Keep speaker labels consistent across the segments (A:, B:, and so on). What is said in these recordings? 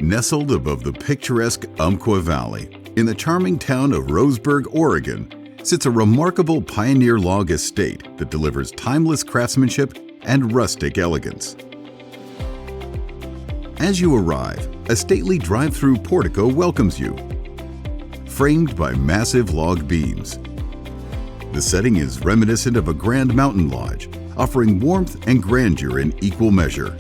A: Nestled above the picturesque Umpqua Valley, in the charming town of Roseburg, Oregon, sits a remarkable pioneer log estate that delivers timeless craftsmanship and rustic elegance. As you arrive, a stately drive-through portico welcomes you, framed by massive log beams. The setting is reminiscent of a grand mountain lodge, offering warmth and grandeur in equal measure.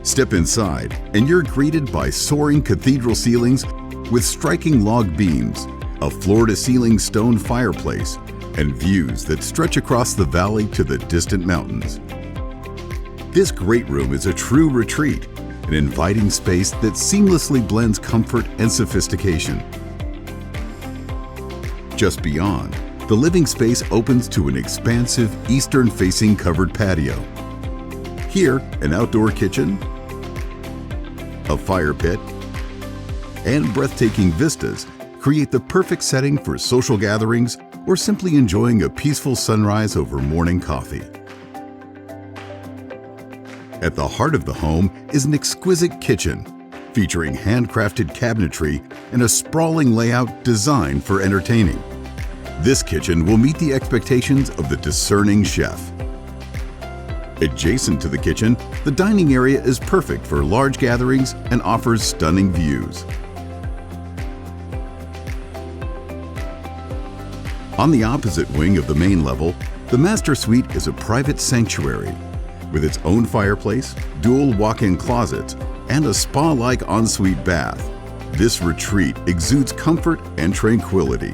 A: Step inside, and you're greeted by soaring cathedral ceilings with striking log beams, a floor-to-ceiling stone fireplace, and views that stretch across the valley to the distant mountains. This great room is a true retreat, an inviting space that seamlessly blends comfort and sophistication. Just beyond, the living space opens to an expansive eastern-facing covered patio. Here, an outdoor kitchen, a fire pit, and breathtaking vistas create the perfect setting for social gatherings or simply enjoying a peaceful sunrise over morning coffee. At the heart of the home is an exquisite kitchen, featuring handcrafted cabinetry and a sprawling layout designed for entertaining. This kitchen will meet the expectations of the discerning chef. Adjacent to the kitchen, the dining area is perfect for large gatherings and offers stunning views. On the opposite wing of the main level, the master suite is a private sanctuary with its own fireplace, dual walk-in closets, and a spa-like ensuite bath. This retreat exudes comfort and tranquility.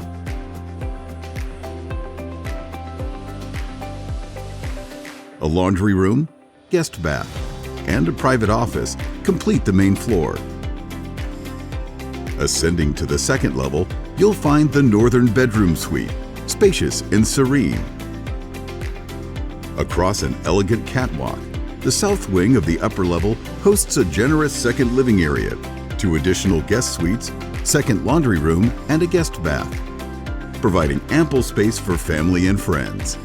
A: A laundry room, guest bath, and a private office complete the main floor. Ascending to the second level, you'll find the northern bedroom suite, spacious and serene. Across an elegant catwalk, the south wing of the upper level hosts a generous second living area, 2 additional guest suites, second laundry room, and a guest bath, providing ample space for family and friends.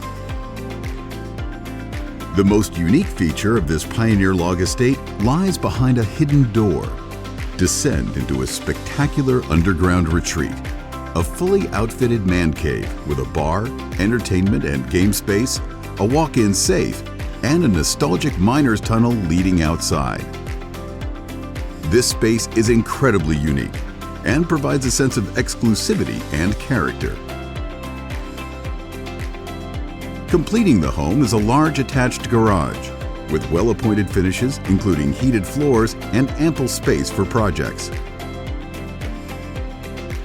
A: The most unique feature of this pioneer log estate lies behind a hidden door. Descend into a spectacular underground retreat, a fully outfitted man cave with a bar, entertainment and game space, a walk-in safe, and a nostalgic miner's tunnel leading outside. This space is incredibly unique and provides a sense of exclusivity and character. Completing the home is a large attached garage with well-appointed finishes including heated floors and ample space for projects.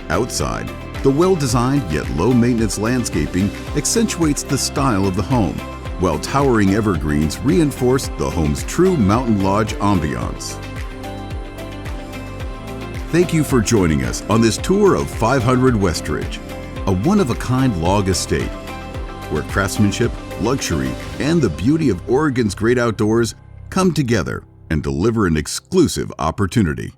A: Outside, the well-designed yet low-maintenance landscaping accentuates the style of the home, while towering evergreens reinforce the home's true mountain lodge ambiance. Thank you for joining us on this tour of 500 Westridge, a one-of-a-kind log estate, where craftsmanship, luxury, and the beauty of Oregon's great outdoors come together and deliver an exclusive opportunity.